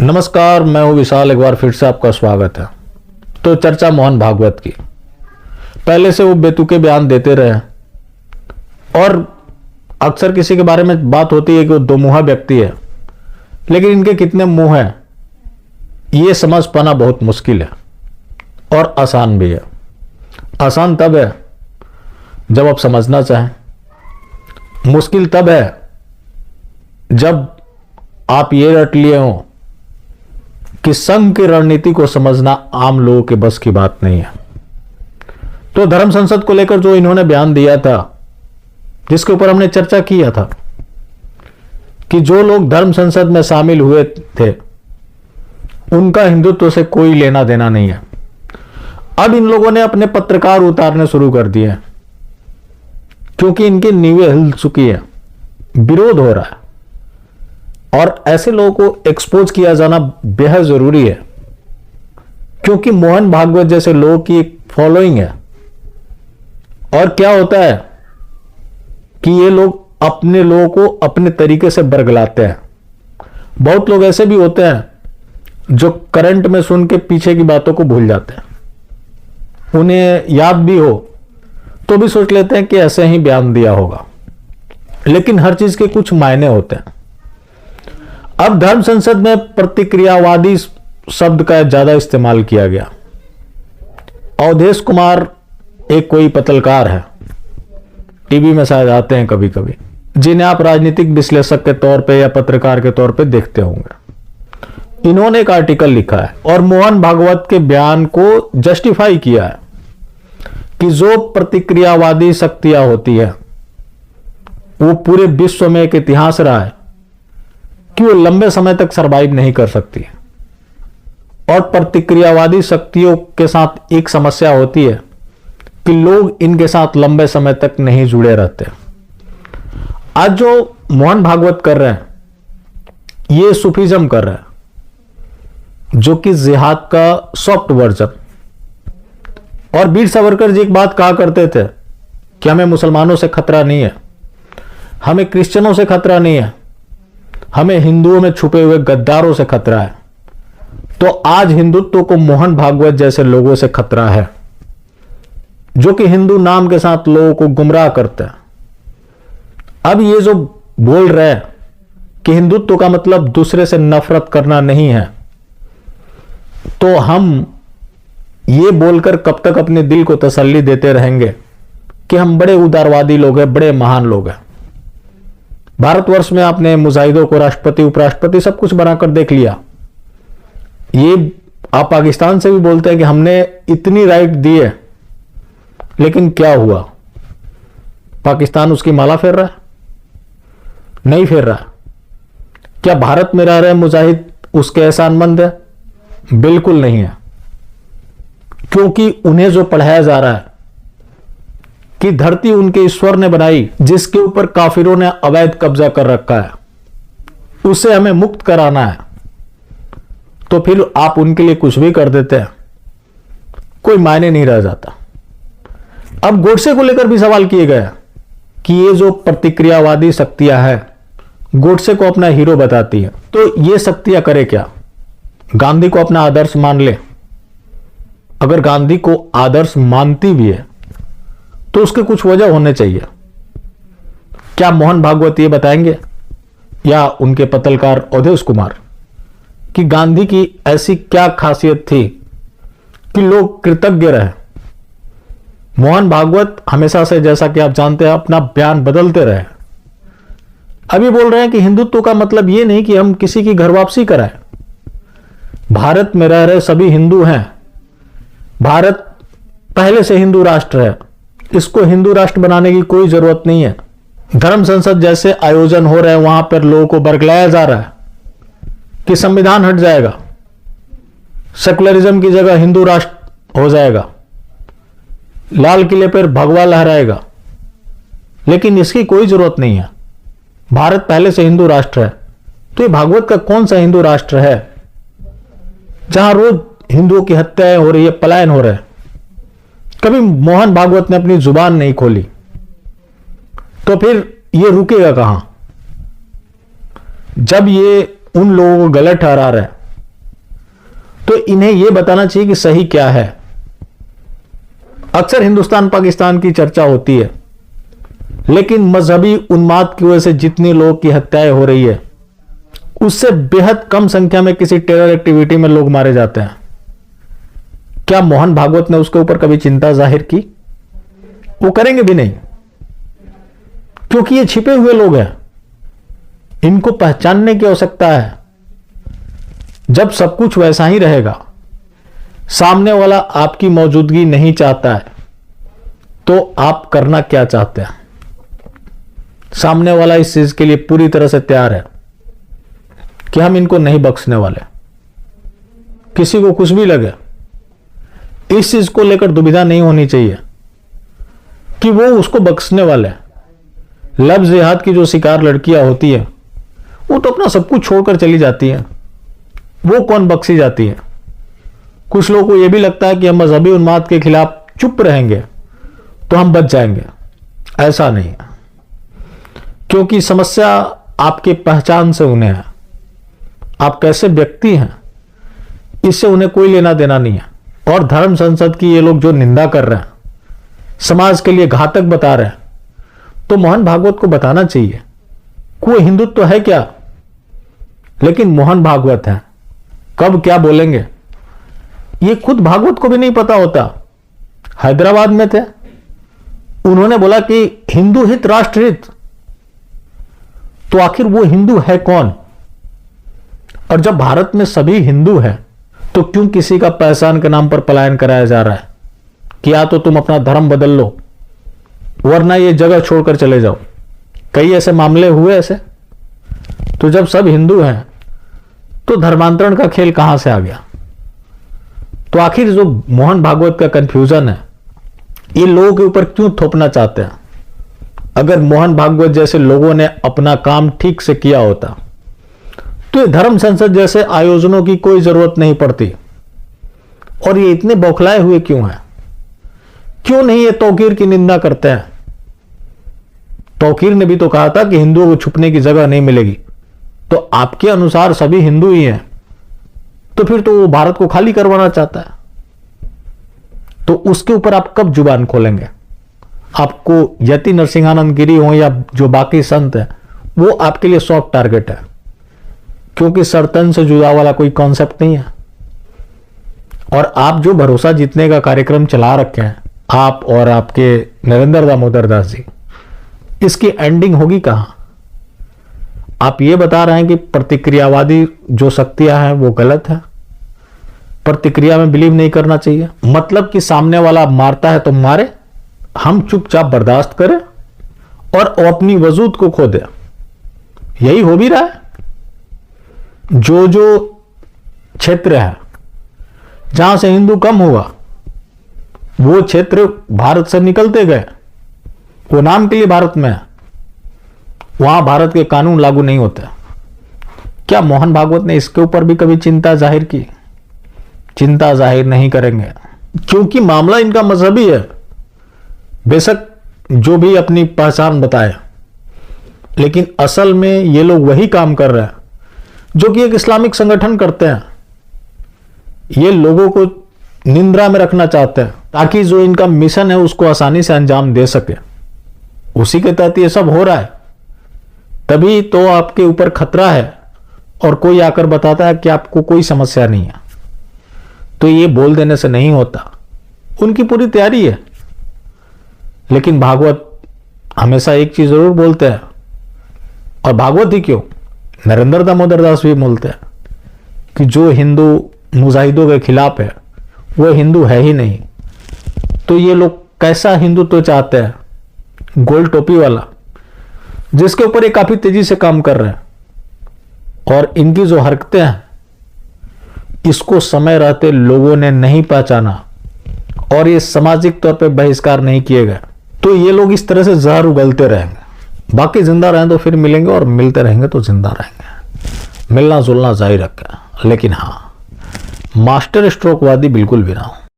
नमस्कार, मैं हूं विशाल। एक बार फिर से आपका स्वागत है। तो चर्चा मोहन भागवत की। पहले से वो बेतुके बयान देते रहे और अक्सर किसी के बारे में बात होती है कि वो दो मुहा व्यक्ति है, लेकिन इनके कितने मुंह हैं ये समझ पाना बहुत मुश्किल है और आसान भी है। आसान तब है जब आप समझना चाहें, मुश्किल तब है जब आप ये रट लिए हो कि संघ की रणनीति को समझना आम लोगों के बस की बात नहीं है। तो धर्म संसद को लेकर जो इन्होंने बयान दिया था, जिसके ऊपर हमने चर्चा किया था कि जो लोग धर्म संसद में शामिल हुए थे उनका हिंदुत्व से कोई लेना देना नहीं है। अब इन लोगों ने अपने पत्रकार उतारने शुरू कर दिए हैं क्योंकि इनकी नींवें हिल चुकी है, विरोध हो रहा है और ऐसे लोगों को एक्सपोज किया जाना बेहद जरूरी है क्योंकि मोहन भागवत जैसे लोगों की एक फॉलोइंग है। और क्या होता है कि ये लोग अपने लोगों को अपने तरीके से बरगलाते हैं। बहुत लोग ऐसे भी होते हैं जो करंट में सुन के पीछे की बातों को भूल जाते हैं, उन्हें याद भी हो तो भी सोच लेते हैं कि ऐसे ही बयान दिया होगा, लेकिन हर चीज के कुछ मायने होते हैं। अब धर्म संसद में प्रतिक्रियावादी शब्द का ज्यादा इस्तेमाल किया गया। अवधेश कुमार एक कोई पत्रकार है, टीवी में शायद आते हैं कभी कभी, जिन्हें आप राजनीतिक विश्लेषक के तौर पे या पत्रकार के तौर पे देखते होंगे। इन्होंने एक आर्टिकल लिखा है और मोहन भागवत के बयान को जस्टिफाई किया है कि जो प्रतिक्रियावादी शक्तियां होती है वो पूरे विश्व में एक इतिहास रहा है कि वो लंबे समय तक सरवाइव नहीं कर सकती और प्रतिक्रियावादी शक्तियों के साथ एक समस्या होती है कि लोग इनके साथ लंबे समय तक नहीं जुड़े रहते। आज जो मोहन भागवत कर रहे हैं ये सूफीज्म कर रहे हैं, जो कि जिहाद का सॉफ्ट वर्जन। और वीर सावरकर जी एक बात कहा करते थे कि हमें मुसलमानों से खतरा नहीं है, हमें क्रिश्चियनों से खतरा नहीं है, हमें हिंदुओं में छुपे हुए गद्दारों से खतरा है। तो आज हिंदुत्व को मोहन भागवत जैसे लोगों से खतरा है जो कि हिंदू नाम के साथ लोगों को गुमराह करते हैं। अब ये जो बोल रहे हैं कि हिंदुत्व का मतलब दूसरे से नफरत करना नहीं है, तो हम ये बोलकर कब तक अपने दिल को तसल्ली देते रहेंगे कि हम बड़े उदारवादी लोग हैं, बड़े महान लोग हैं। भारतवर्ष में आपने मुजाहिदों को राष्ट्रपति उपराष्ट्रपति सब कुछ बनाकर देख लिया। ये आप पाकिस्तान से भी बोलते हैं कि हमने इतनी राइट दी है, लेकिन क्या हुआ? पाकिस्तान उसकी माला फेर रहा है? नहीं फेर रहा। क्या भारत में रह रहे मुजाहिद उसके एहसानमंद है? बिल्कुल नहीं है, क्योंकि उन्हें जो पढ़ाया जा रहा है कि धरती उनके ईश्वर ने बनाई जिसके ऊपर काफिरों ने अवैध कब्जा कर रखा है, उसे हमें मुक्त कराना है, तो फिर आप उनके लिए कुछ भी कर देते हैं, कोई मायने नहीं रह जाता। अब गोडसे को लेकर भी सवाल किए गए कि ये जो प्रतिक्रियावादी शक्तियां हैं गोडसे को अपना हीरो बताती है, तो ये शक्तियां करे क्या? गांधी को अपना आदर्श मान ले। अगर गांधी को आदर्श मानती भी है तो उसके कुछ वजह होने चाहिए। क्या मोहन भागवत ये बताएंगे या उनके पत्रकार अवधेश कुमार कि गांधी की ऐसी क्या खासियत थी कि लोग कृतज्ञ रहे? मोहन भागवत हमेशा से, जैसा कि आप जानते हैं, अपना बयान बदलते रहे। अभी बोल रहे हैं कि हिंदुत्व का मतलब ये नहीं कि हम किसी की घर वापसी कराएं। भारत में रह रहे सभी हिंदू हैं। भारत पहले से हिंदू राष्ट्र है, इसको हिंदू राष्ट्र बनाने की कोई जरूरत नहीं है। धर्म संसद जैसे आयोजन हो रहे हैं, वहां पर लोगों को बरगलाया जा रहा है कि संविधान हट जाएगा, सेकुलरिज्म की जगह हिंदू राष्ट्र हो जाएगा, लाल किले पर भगवा लहराएगा, लेकिन इसकी कोई जरूरत नहीं है। भारत पहले से हिंदू राष्ट्र है। तो ये भागवत का कौन सा हिंदू राष्ट्र है जहां रोज हिंदुओं की हत्याएं हो रही है, पलायन हो रहे हैं? कभी मोहन भागवत ने अपनी जुबान नहीं खोली, तो फिर ये रुकेगा कहां? जब ये उन लोगों को गलत ठहरा रहे हैं तो इन्हें यह बताना चाहिए कि सही क्या है। अक्सर हिंदुस्तान पाकिस्तान की चर्चा होती है, लेकिन मजहबी उन्माद की वजह से जितने लोगों की हत्याएं हो रही है, उससे बेहद कम संख्या में किसी टेरर एक्टिविटी में लोग मारे जाते हैं। क्या मोहन भागवत ने उसके ऊपर कभी चिंता जाहिर की? वो करेंगे भी नहीं, क्योंकि ये छिपे हुए लोग हैं, इनको पहचानने की आवश्यकता है। जब सब कुछ वैसा ही रहेगा, सामने वाला आपकी मौजूदगी नहीं चाहता है, तो आप करना क्या चाहते हैं? सामने वाला इस चीज के लिए पूरी तरह से तैयार है कि हम इनको नहीं बख्शने वाले। किसी को कुछ भी लगे, इस चीज को लेकर दुविधा नहीं होनी चाहिए कि वो उसको बख्शने वाले हैं। लव जिहाद की जो शिकार लड़कियां होती है, वो तो अपना सब कुछ छोड़कर चली जाती है, वो कौन बख्शी जाती है? कुछ लोगों को यह भी लगता है कि हम मजहबी उन्माद के खिलाफ चुप रहेंगे तो हम बच जाएंगे। ऐसा नहीं है, क्योंकि समस्या आपके पहचान से उन्हें है। आप कैसे व्यक्ति हैं, इससे उन्हें कोई लेना देना नहीं है। और धर्म संसद की ये लोग जो निंदा कर रहे हैं, समाज के लिए घातक बता रहे हैं, तो मोहन भागवत को बताना चाहिए कोई हिंदुत्व तो है क्या, लेकिन मोहन भागवत है, कब क्या बोलेंगे ये खुद भागवत को भी नहीं पता होता। हैदराबाद में थे, उन्होंने बोला कि हिंदू हित राष्ट्र हित, तो आखिर वो हिंदू है कौन? और जब भारत में सभी हिंदू हैं, तो क्यों किसी का पहचान के नाम पर पलायन कराया जा रहा है कि या तो तुम अपना धर्म बदल लो, वरना ये जगह छोड़कर चले जाओ। कई ऐसे मामले हुए ऐसे। तो जब सब हिंदू हैं, तो धर्मांतरण का खेल कहां से आ गया? तो आखिर जो मोहन भागवत का कंफ्यूजन है, ये लोगों के ऊपर क्यों थोपना चाहते हैं? अगर मोहन भागवत जैसे लोगों ने अपना काम ठीक से किया होता, तो ये धर्म संसद जैसे आयोजनों की कोई जरूरत नहीं पड़ती। और ये इतने बौखलाए हुए क्यों हैं? क्यों नहीं ये तौकीर की निंदा करते हैं? तौकीर ने भी तो कहा था कि हिंदुओं को छुपने की जगह नहीं मिलेगी। तो आपके अनुसार सभी हिंदू ही हैं, तो फिर तो वो भारत को खाली करवाना चाहता है। तो उसके ऊपर आप कब जुबान खोलेंगे? आपको यति नरसिंहानंद गिरी हो या जो बाकी संत हैं, वो आपके लिए सॉफ्ट टारगेट है, क्योंकि सरतन से जुदा वाला कोई कॉन्सेप्ट नहीं है। और आप जो भरोसा जीतने का कार्यक्रम चला रखे हैं, आप और आपके नरेंद्र दामोदर दास जी, इसकी एंडिंग होगी कहां? आप ये बता रहे हैं कि प्रतिक्रियावादी जो शक्तियां हैं वो गलत है, प्रतिक्रिया में बिलीव नहीं करना चाहिए। मतलब कि सामने वाला मारता है तो मारे, हम चुपचाप बर्दाश्त करें और अपनी वजूद को खो दें। यही हो भी रहा है। जो जो क्षेत्र है जहां से हिंदू कम हुआ, वो क्षेत्र भारत से निकलते गए। वो नाम के लिए भारत में है, वहां भारत के कानून लागू नहीं होते। क्या मोहन भागवत ने इसके ऊपर भी कभी चिंता जाहिर की? चिंता जाहिर नहीं करेंगे, क्योंकि मामला इनका मजहबी है। बेशक जो भी अपनी पहचान बताए, लेकिन असल में ये लोग वही काम कर रहे हैं जो कि एक इस्लामिक संगठन करते हैं। ये लोगों को निंद्रा में रखना चाहते हैं, ताकि जो इनका मिशन है उसको आसानी से अंजाम दे सके। उसी के तहत ये सब हो रहा है। तभी तो आपके ऊपर खतरा है और कोई आकर बताता है कि आपको कोई समस्या नहीं है। तो ये बोल देने से नहीं होता, उनकी पूरी तैयारी है। लेकिन भागवत हमेशा एक चीज जरूर बोलते हैं, और भागवत ही क्यों, नरेंद्र दामोदर दास भी बोलते हैं कि जो हिंदू मुजाहिदों के खिलाफ है वो हिंदू है ही नहीं। तो ये लोग कैसा हिंदुत्व चाहते हैं? गोल टोपी वाला, जिसके ऊपर ये काफी तेजी से काम कर रहे हैं। और इनकी जो हरकतें हैं, इसको समय रहते लोगों ने नहीं पहचाना और ये सामाजिक तौर पे बहिष्कार नहीं किए गए, तो ये लोग इस तरह से जहर उगलते रहेंगे। बाकी जिंदा रहें तो फिर मिलेंगे, और मिलते रहेंगे तो जिंदा रहेंगे। मिलना जुलना जारी रखें, लेकिन हाँ, मास्टर स्ट्रोकवादी बिल्कुल भी ना हो।